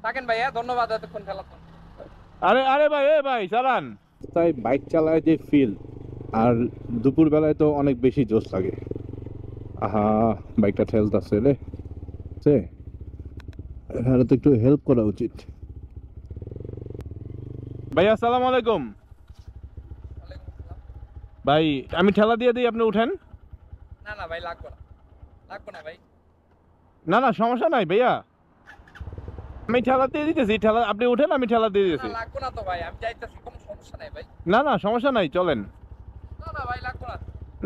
থাকেন ভাইয়া, ধন্যবাদ এতক্ষণ খেলার। আরে আরে ভাই, এ ভাই চালান। তাই বাইক চালায় যে ফিল, আর দুপুর বেলায় তো অনেক বেশি জোশ লাগে। আহা, বাইকটা ঠেলতাছে রে, এখানে তো একটু হেল্প করা উচিত। ভাই আসসালামু আলাইকুম। ওয়ালাইকুম আসসালাম। ভাই আমি ঠেলা দিয়ে দিই, আপনি উঠেন। না না ভাই, লাগবো না, লাগবো না ভাই। না না সমস্যা নাই ভাইয়া, আমি ঠেলা দিয়ে দিতেছি, ঠেলা আপনি উঠেন, আমি ঠেলা দিয়ে না না দিতেছি। লাগবো না তো ভাই, আমি যাইতেছি, কোনো সমস্যা নাই ভাই। না না সমস্যা নাই, চলেন। না না ভাই, লাগবো না।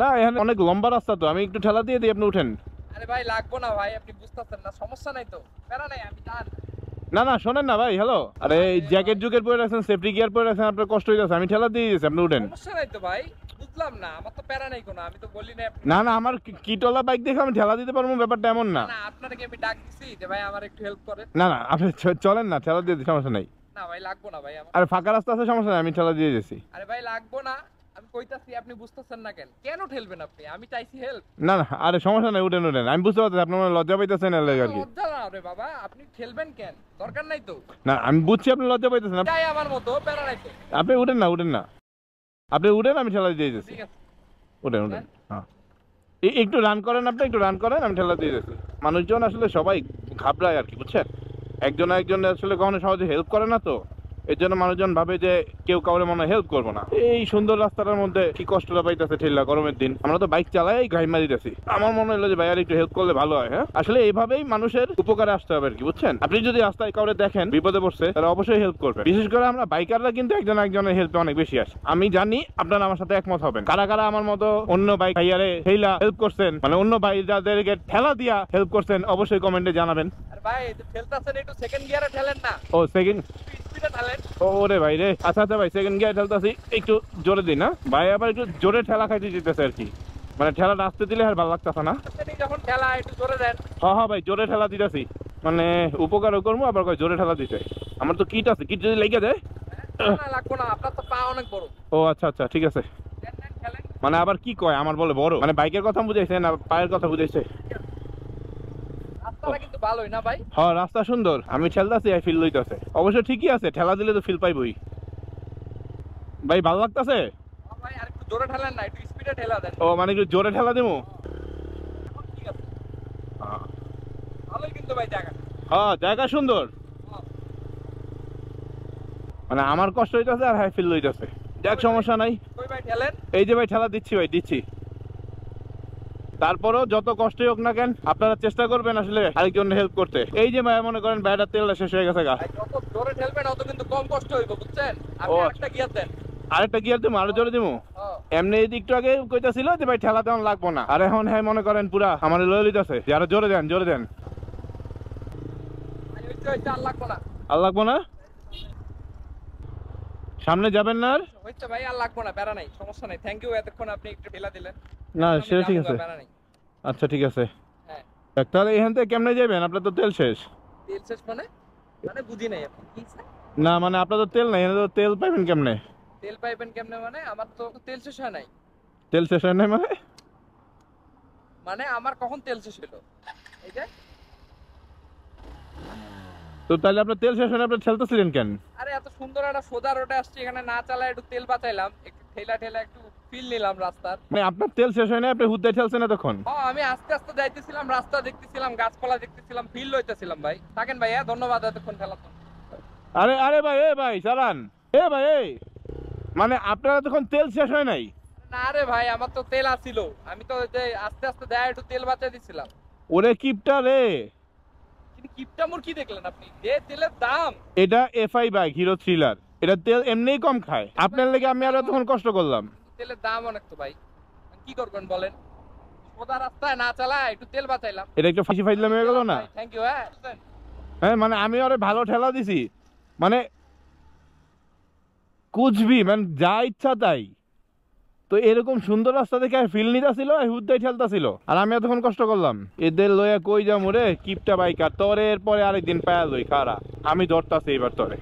না এখানে অনেক লম্বা রাস্তা তো, আমি একটু ঠেলা দিয়ে দিই, আপনি উঠেন। আরে ভাই লাগবো না ভাই, আপনি বুঝতেছেন না, সমস্যা নাই তো, প্যারা নাই, আমি জান। না না শোনেন না ভাই, হ্যালো, আরে জ্যাকেট জুকেট পরে রাখছেন, সেফটি গিয়ার পরে রাখছেন, আপনার কষ্ট হয়ে যাচ্ছে, আমি ঠেলা দিয়ে দিয়েছি, আপনি উঠেন। সমস্যা নাই তো ভাই, বুঝলাম না, আমার তো প্যারা নাই কোনো, আমি তো বলি না আপনি। না না আমার কিটলা বাইক দেখে আমি ঠেলা দিতে পারবো, ব্যাপারটা এমন না। না আপনাকে আমি ডাক দিছি যে ভাই আমার একটু হেল্প করেন। না না আপনি চলেন না, ঠেলা দিয়ে দিই, সমস্যা নাই। না ভাই লাগবো না ভাই আমার। আরে ফাঁকা রাস্তা আছে, সমস্যা নাই, আমি ঠেলা দিয়ে দিয়েছি। আরে ভাই লাগবো না, আমি কইতাছি, আপনি বুঝতেছেন না কেন, কেন ঠেলবেন আপনি, আমি চাইছি হেল্প। না না আরে সমস্যা নাই, উঠেন উঠেন, আমি বুঝতে পারছি আপনার মনে লজ্জা পাইতেছেন আর কি। লজ্জা না রে বাবা, আপনি ঠেলবেন কেন, দরকার নাই তো। না আমি বুঝছি আপনি লজ্জা পাইতেছেন, চাই আমার মতো, প্যারা নাই তো। আপনি উঠেন না, উঠেন না, আপনি উঠেন, আমি ঠেলা দিয়ে দিয়েছি। ঠিক আছে। উঠেন উঠেন, হ্যাঁ একটু রান করেন, আপনি একটু রান করেন, আমি ঠেলা দিয়ে দিয়েছি। মানুষজন আসলে সবাই ঘাবড়ায় আর কি, বুঝছেন, একজন একজন আসলে কখনো সহজে হেল্প করে না, তো এর জন্য মানুষজন ভাবে যে কেউ কাউরে মনে হেল্প করবো না। এই সুন্দর রাস্তাটার মধ্যে কি কষ্টটা পাইতেছে ঠেলা, গরমের দিন আমরা তো বাইক চালাই গাড়ি মারিতেছি। আমার মনে হলো যে ভাই আর একটু হেল্প করলে ভালো হয়। হ্যাঁ আসলে এইভাবেই মানুষের উপকারে আসতে হবে আর কি, বুঝছেন। আপনি যদি রাস্তায় কাউরে দেখেন বিপদে পড়ছে, তাহলে অবশ্যই হেল্প করবেন। বিশেষ করে আমরা বাইকাররা কিন্তু একজন একজনের হেল্পে অনেক বেশি আসে। আমি জানি আপনারা আমার সাথে একমত হবেন। কারা কারা আমার মতো অন্য বাইক ভাইয়ারে ঠেলা হেল্প করছেন, মানে অন্য ভাইয়াদেরকে ঠেলা দিয়া হেল্প করছেন, অবশ্যই কমেন্টে জানাবেন। আরে ভাই ঠেলতাছেন, একটু সেকেন্ড গিয়ারে ঠেলেন না, ও সেকেন্ড, স্পিডে ঠেলেন। ওরে ভাই রে, আচ্ছা আচ্ছা ভাই সেকেন্ড গিয়ার ঠেলতেছি, একটু জোরে দিন। না ভাই আবার একটু জোরে ঠেলা খাইতে দিতেছে আর কি, মানে ঠেলাটা আসতে দিলে আর ভালো লাগতেছে না। যখন ঠেলা একটু জোরে দেন। হ্যাঁ হ্যাঁ ভাই জোরে ঠেলা দিতেছি, মানে উপকারও করবো আবার জোরে ঠেলা দিতে। আমার তো কিট আছে, কিট যদি লেগে যায়। না লাগবো না, আপনার তো পা অনেক বড়। ও আচ্ছা আচ্ছা ঠিক আছে। দেন দেন ঠেলেন। মানে আবার কি কয় আমার বলে বড়, মানে বাইকের কথা বুঝাইছে না পায়ের কথা বুঝাইছে? রাস্তাটা কিন্তু ভালোই না ভাই? হ্যাঁ রাস্তা সুন্দর, আমি ঠেলতাছি আর ফিল লইতাছে, অবশ্য ঠিকই আছে, ঠেলা দিলে তো ফিল পাইবই। ভাই ভালো লাগতাছে। ভাই আর একটু জোরে ঠেলেন না, একটু স্পিডে ঠেলা দেন। ও মানে একটু জোরে ঠেলা দেবো। এখন ঠিক আছে, ভালোই কিন্তু ভাই জায়গা। হ্যাঁ জায়গা সুন্দর, মানে আমার কষ্ট হইতেছে আর হাই ফিল লইতেছে। যাক সমস্যা নাই। কই ভাই ঠেলেন। এই যে ভাই ঠেলা দিচ্ছি, ভাই দিচ্ছি। তারপরও যত কষ্টই হোক না কেন, আপনারা চেষ্টা করবেন আসলে আরেকজনের হেল্প করতে। এই যে ভাই মনে করেন ব্যাটার তেলটা শেষ হয়ে গেছে গা, যত জোরে ঠেলবেন অত কিন্তু কম কষ্ট হইব, বুঝছেন। আপনি একটা গিয়ার দেন। আরেকটা গিয়ার দেবো, আরো জোরে দেবো। এমনি এই একটু আগে কইতাছিল যে ভাই ঠেলা তেমন লাগবো না, আর এখন হ্যাঁ মনে করেন পুরা আমার লয়ে লইতেছে যে আরো জোরে দেন, জোরে দেন। আর লাগবো না, আর লাগবো না, সামনে যাবেন না আর? হইছে ভাই, আর লাগবো না, প্যারা নাই, সমস্যা নাই। থ্যাংক ইউ, এতক্ষণ আপনি একটু ঠেলা দিলেন। না সেটা ঠিক আছে, প্যারা নাই। আচ্ছা ঠিক আছে। হ্যাঁ তাহলে এখান থেকে কেমনে যাবেন, আপনার তো তেল শেষ। তেল শেষ মানে? মানে বুঝি নাই আপনি কি স্যার? না মানে আপনার তো তেল নাই, এখানে তো তেল পাইবেন কেমনে? তেল পাইবেন কেমনে মানে? আমার তো তেল শেষ হয় নাই। তেল শেষ হয় নাই মানে? মানে আমার কখন তেল শেষ হলো? এই যে তো তাহলে আপনার তেল শেষ হয় না, আপনি ঠেলতেছিলেন কেন? আরে এত সুন্দর একটা সোজা রোডে আসছি, এখানে না চালায় একটু তেল বাঁচাইলাম, একটু ঠেলা ঠেলা একটু ফিল নিলাম রাস্তার। মানে আপনার তেল শেষ হয় না, আপনি হুদ্দায় ঠেলছেন তখন? আমি আস্তে আস্তে যাইতেছিলাম, রাস্তা দেখতেছিলাম, গাছপালা দেখতেছিলাম, ফিল লইতেছিলাম ভাই। থাকেন ভাই, হ্যাঁ ধন্যবাদ এতক্ষণ খেলার জন্য। আরে আরে ভাই, এ ভাই চালান, এ ভাই এই, মানে আপনারা তখন তেল শেষ হয় নাই? না রে ভাই, আমার তো তেল আসছিল, আমি তো যে আস্তে আস্তে দেয় একটু তেল বাঁচাই দিছিলাম। ওরে কিপটা রে। কিন্তু কিপটা মোর কি দেখলেন আপনি, যে তেলের দাম। এটা এফআই বাইক হিরো থ্রিলার, এটা তেল এমনিই কম খায়, আপনার লেগে আমি আর তখন কষ্ট করলাম। তেলের দাম অনেক তো ভাই, কি করবেন বলেন। সোজা রাস্তায় না চালায় একটু তেল বাঁচাইলাম। এটা একটু ফাঁসি ফাইলাম হয়ে গেল না? Thank you. হ্যাঁ হ্যাঁ মানে আমি আরে ভালো ঠেলা দিছি, মানে কুচবি মানে যা ইচ্ছা তাই। তো এরকম সুন্দর রাস্তা দেখে ফিল নিতেছিল, হুদ্দাই ঠেলতেছিল, আর আমি এতক্ষণ কষ্ট করলাম। এদের লইয়া কই যাম রে কিপটা বাইকার, তোরে এরপরে আরেকদিন পায়া লই খারা, আমি ধরতাছি এবার তোরে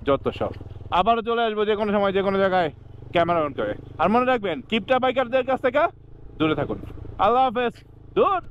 যত সব। আবারও চলে আসবো যে কোনো সময় যে কোনো জায়গায় ক্যামেরা অন করে। আর মনে রাখবেন কিপটা বাইকারদের কাছ থেকে দূরে থাকুন। আল্লাহ হাফেজ। দূর।